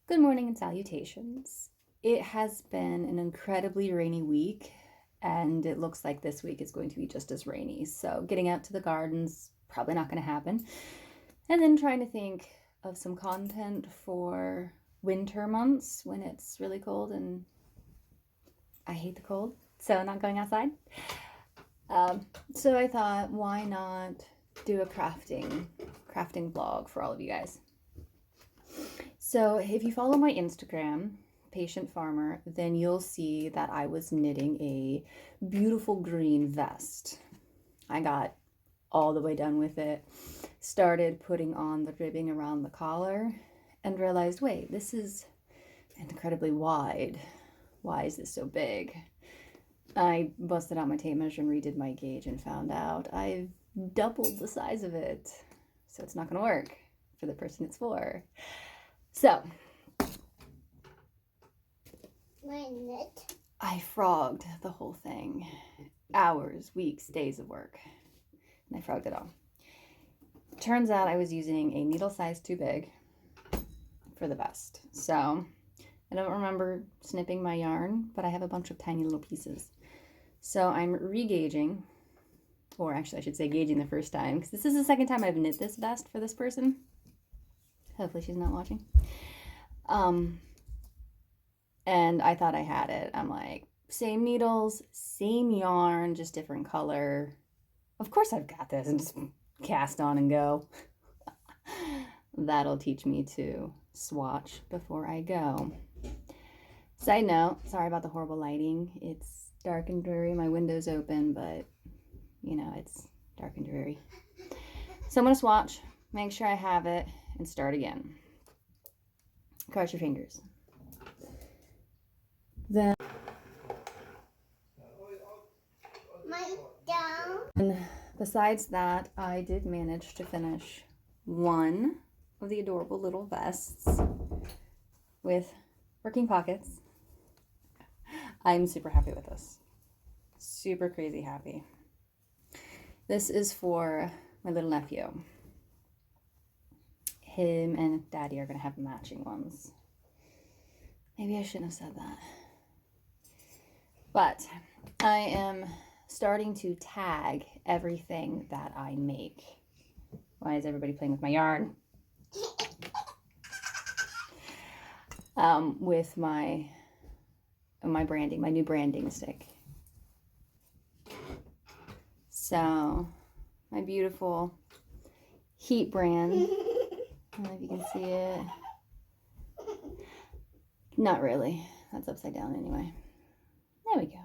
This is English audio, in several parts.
Good morning and salutations. It has been an incredibly rainy week, and it looks like this week is going to be just as rainy. So, getting out to the gardens probably not going to happen. And then trying to think of some content for winter months when it's really cold and I hate the cold, so not going outside. So I thought, why not do a crafting vlog for all of you guys? So if you follow my Instagram, Patient Farmer, then you'll see that I was knitting a beautiful green vest. I got all the way done with it, started putting on the ribbing around the collar, and realized, wait, this is incredibly wide. Why is this so big? I busted out my tape measure and redid my gauge and found out I've doubled the size of it. So it's not going to work for the person it's for. So, I frogged the whole thing. Hours, weeks, days of work. And I frogged it all. Turns out I was using a needle size too big for the vest. So, I don't remember snipping my yarn, but I have a bunch of tiny little pieces. So I'm re-gauging, or actually I should say gauging the first time, because this is the second time I've knit this vest for this person. Hopefully she's not watching. And I thought I had it. I'm like, same needles, same yarn, just different color. Of course I've got this, and just cast on and go. That'll teach me to swatch before I go. Side note, sorry about the horrible lighting. It's dark and dreary. My window's open, but you know, it's dark and dreary. So I'm gonna swatch, make sure I have it, and start again. Cross your fingers. Then and besides that, I did manage to finish one of the adorable little vests with working pockets. I'm super happy with this. Super crazy happy. This is for my little nephew. Him and Daddy are gonna have matching ones. Maybe I shouldn't have said that. But I am starting to tag everything that I make. Why is everybody playing with my yarn? With my branding, my new branding stick. So, my beautiful Heat brand. I don't know if you can see it. Not really. That's upside down anyway. There we go.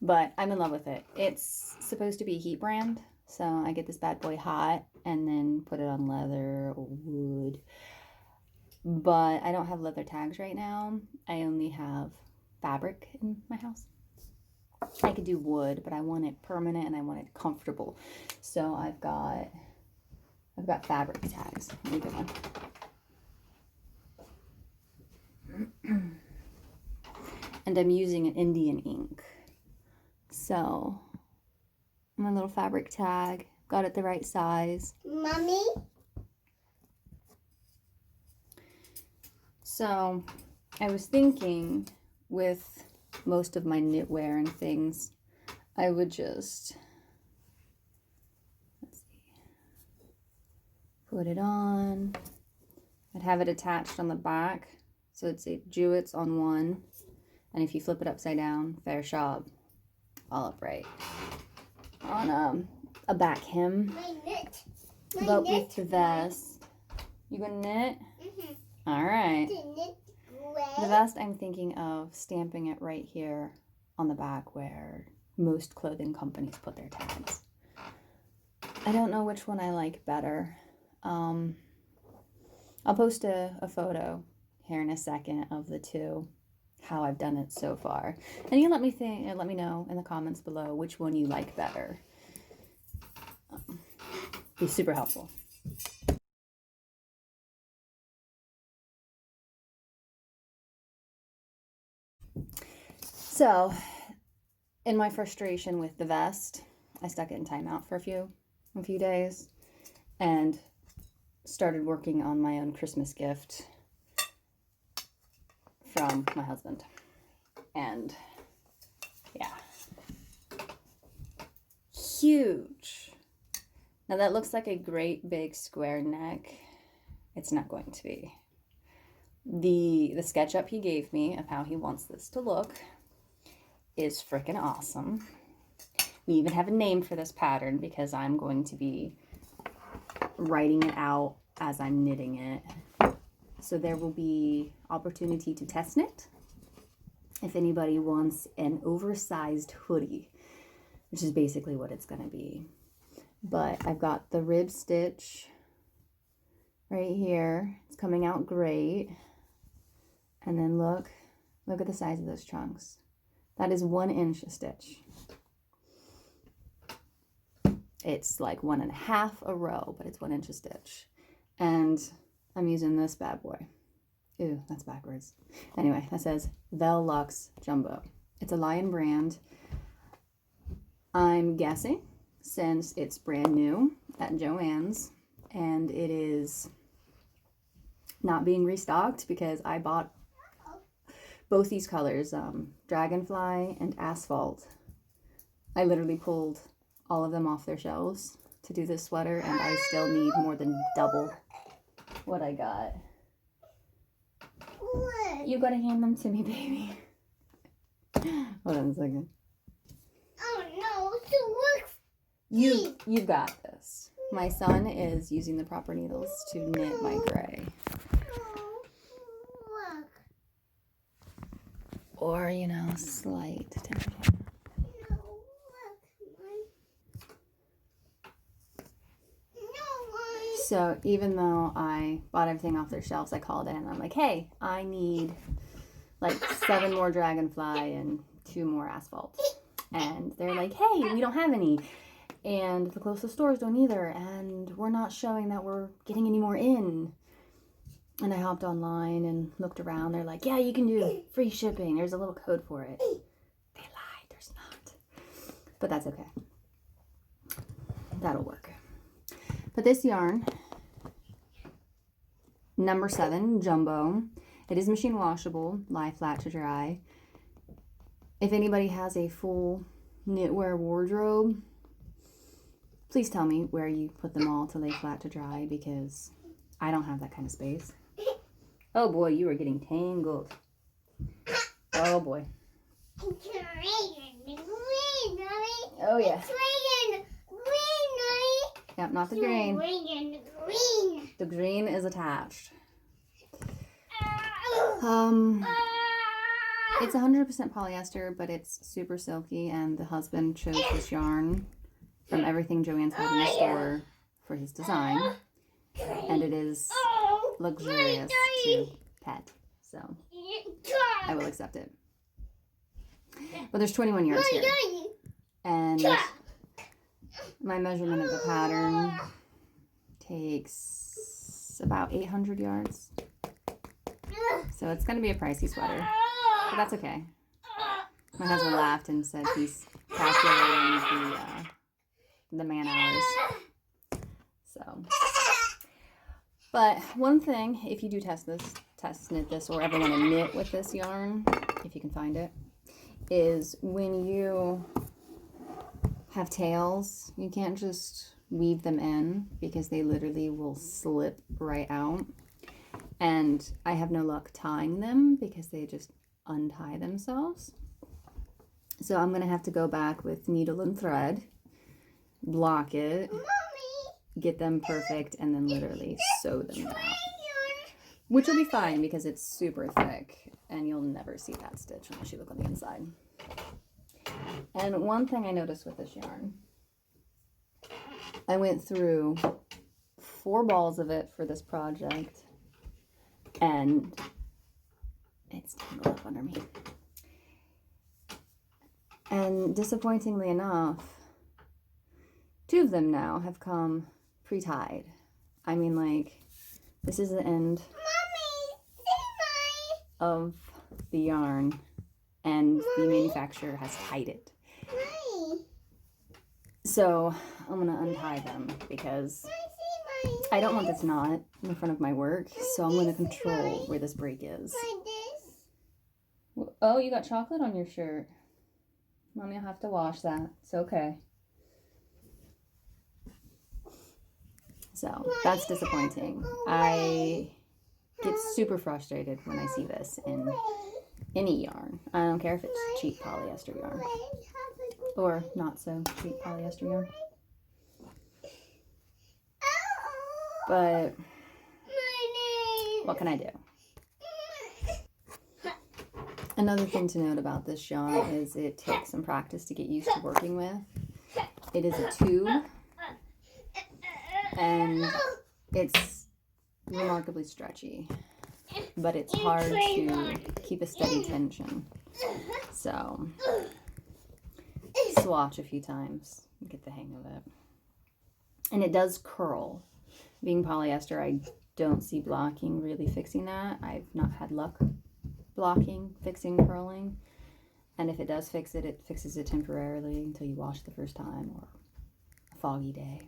But I'm in love with it. It's supposed to be a heat brand. So I get this bad boy hot and then put it on leather or wood. But I don't have leather tags right now. I only have fabric in my house. I could do wood, but I want it permanent and I want it comfortable. So I've got fabric tags. Let me get one. And I'm using an Indian ink. So my little fabric tag, got it the right size. Mommy? So I was thinking with most of my knitwear and things, I would just, let's see, put it on. I'd have it attached on the back. So it'd say Jewett on one. And if you flip it upside down, Fair Shop, all upright. On a back hem. But with the vest, you gonna knit? Mm-hmm. All right. The vest, I'm thinking of stamping it right here on the back where most clothing companies put their tags. I don't know which one I like better. I'll post a photo here in a second of the two, how I've done it so far. And you let me know in the comments below which one you like better. Be super helpful. So, in my frustration with the vest, I stuck it in timeout for a few days and started working on my own Christmas gift from my husband. And yeah, huge. Now that looks like a great big square neck. It's not going to be. The SketchUp he gave me of how he wants this to look is freaking awesome. We even have a name for this pattern because I'm going to be writing it out as I'm knitting it. So there will be opportunity to test knit if anybody wants an oversized hoodie, which is basically what it's going to be. But I've got the rib stitch right here. It's coming out great. And then look at the size of those trunks. That is 1 inch a stitch. It's like 1.5 a row, but it's 1 inch a stitch. And I'm using this bad boy. Ew, that's backwards. Anyway, that says Velux Jumbo. It's a Lion brand. I'm guessing since it's brand new at Joann's and it is not being restocked because I bought both these colors, Dragonfly and Asphalt. I literally pulled all of them off their shelves to do this sweater, and I still need more than double what I got. What? You gotta hand them to me, baby. Hold on a second. Oh no, it works. You got this. My son is using the proper needles to knit my gray. Or, you know, slight temperature. So even though I bought everything off their shelves, I called in and I'm like, hey, I need like 7 more Dragonfly and 2 more Asphalt. And they're like, hey, we don't have any. And the closest stores don't either. And we're not showing that we're getting any more in. And I hopped online and looked around. They're like, yeah, you can do free shipping. There's a little code for it. They lied. There's not. But that's okay. That'll work. But this yarn, number 7, Jumbo. It is machine washable, lie flat to dry. If anybody has a full knitwear wardrobe, please tell me where you put them all to lay flat to dry because I don't have that kind of space. Oh boy, you are getting tangled. Oh boy. It's raining green, Mommy. Oh yeah. It's raining green, Mommy. Yep, not the green. It's raining green. The green is attached. It's 100% polyester, but it's super silky, and the husband chose this yarn from everything Joann's had in the store for his design, and it is luxurious to pet, so I will accept it. But there's 21 yards here, and my measurement of the pattern takes about 800 yards, so it's going to be a pricey sweater, but that's okay. My husband laughed and said he's calculating the man hours, so. But one thing, if you do test knit this, or ever want to knit with this yarn, if you can find it, is when you have tails, you can't just weave them in because they literally will slip right out. And I have no luck tying them because they just untie themselves. So I'm going to have to go back with needle and thread, block it, get them perfect, and then literally sew them out. Which will be fine because it's super thick and you'll never see that stitch unless you look on the inside. And one thing I noticed with this yarn, I went through 4 balls of it for this project and it's tangled up under me. And disappointingly enough, 2 of them now have come pre-tied. I mean, like, this is the end of the yarn and the manufacturer has tied it. So I'm gonna untie them because I don't want this knot in front of my work, so I'm gonna control where this break is. Oh, you got chocolate on your shirt. Mommy will have to wash that. It's okay. So that's disappointing. I get super frustrated when I see this in any yarn. I don't care if it's cheap polyester yarn or not so cheap polyester yarn. But what can I do? Another thing to note about this yarn is it takes some practice to get used to working with. It is a tube and it's remarkably stretchy, but it's hard to keep a steady tension. So swatch a few times and get the hang of it. And it does curl. Being polyester, I don't see blocking really fixing that. I've not had luck blocking, fixing curling. And if it does fix it, it fixes it temporarily until you wash the first time or a foggy day.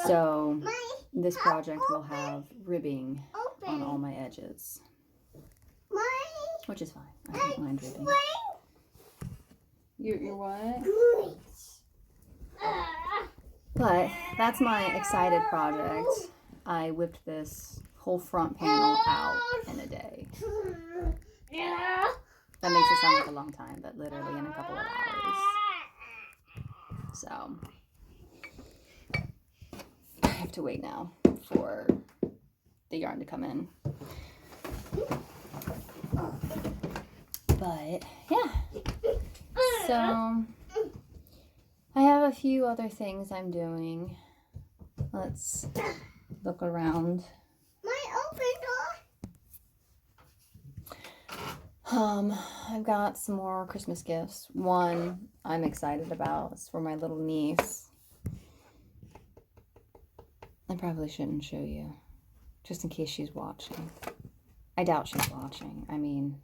So this project will have ribbing on all my edges, which is fine. I don't mind ribbing. You're what? But that's my excited project. I whipped this whole front panel out in a day. That makes it sound like a long time, but literally in a couple of hours. So I have to wait now for the yarn to come in. But yeah. So I have a few other things I'm doing. Let's look around. I've got some more Christmas gifts. One I'm excited about. It's for my little niece. I probably shouldn't show you, just in case she's watching. I doubt she's watching. I mean,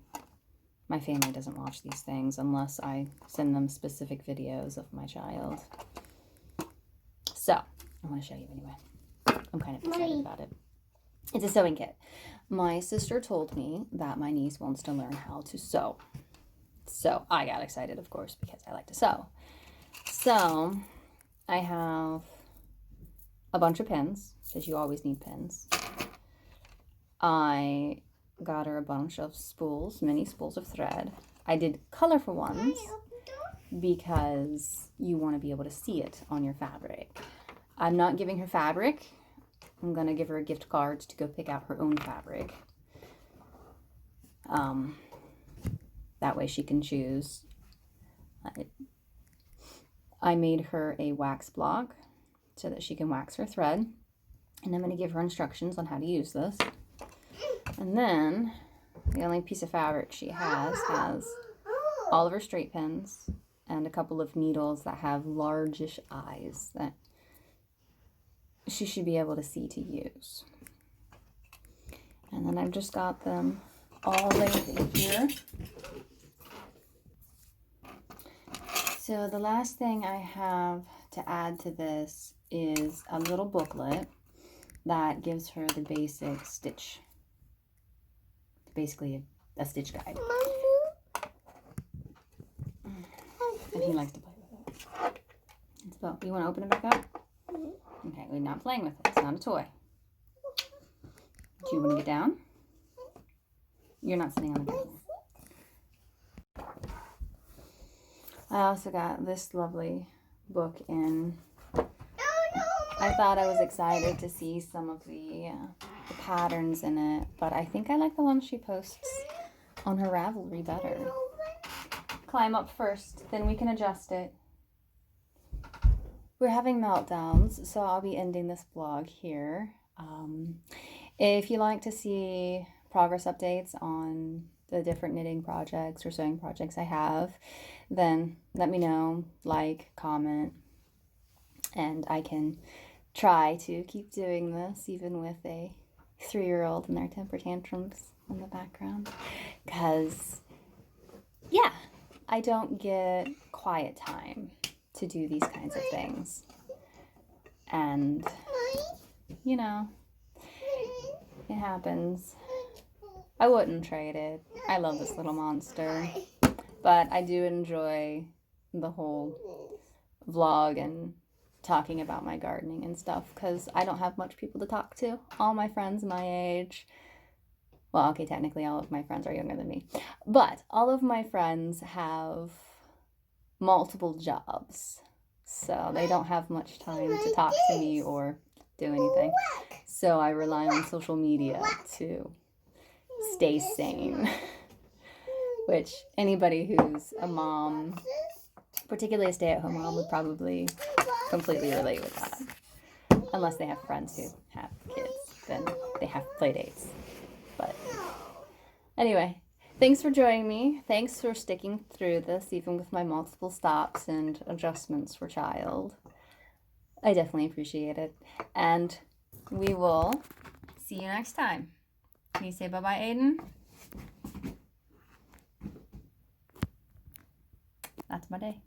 my family doesn't watch these things unless I send them specific videos of my child. So, I want to show you anyway. I'm kind of excited about it. It's a sewing kit. My sister told me that my niece wants to learn how to sew. So, I got excited, of course, because I like to sew. So, I have a bunch of pins, because you always need pins. I got her a bunch of spools, mini spools of thread. I did colorful ones because you want to be able to see it on your fabric. I'm not giving her fabric. I'm going to give her a gift card to go pick out her own fabric. That way she can choose. I made her a wax block so that she can wax her thread. And I'm going to give her instructions on how to use this. And then the only piece of fabric she has all of her straight pins and a couple of needles that have largish eyes that she should be able to see to use. And then I've just got them all laid in here. So the last thing I have to add to this is a little booklet that gives her the basic stitch. Basically a stitch guide. And he likes to play with it. So, you want to open it back up? Okay, we're not playing with it. It's not a toy. Do you want to get down? You're not sitting on the bed. I also got this lovely book in. I thought I was excited to see some of the patterns in it, but I think I like the one she posts on her Ravelry better. Climb up first, then we can adjust it. We're having meltdowns, so I'll be ending this vlog here. If you like to see progress updates on the different knitting projects or sewing projects I have, then let me know, like, comment, and I can try to keep doing this even with a 3-year-old and their temper tantrums in the background. Because, yeah, I don't get quiet time to do these kinds of things. And, you know, it happens. I wouldn't trade it. I love this little monster. But I do enjoy the whole vlog and talking about my gardening and stuff because I don't have much people to talk to. All my friends my age, well, okay, technically all of my friends are younger than me, but all of my friends have multiple jobs, so they don't have much time to talk to me or do anything. So I rely on social media to stay sane, which anybody who's a mom, particularly a stay-at-home mom, would probably completely relate with that. Unless they have friends who have kids, then they have play dates. But anyway, thanks for joining me. Thanks for sticking through this, even with my multiple stops and adjustments for child. I definitely appreciate it. And we will see you next time. Can you say bye-bye, Aiden? That's my day.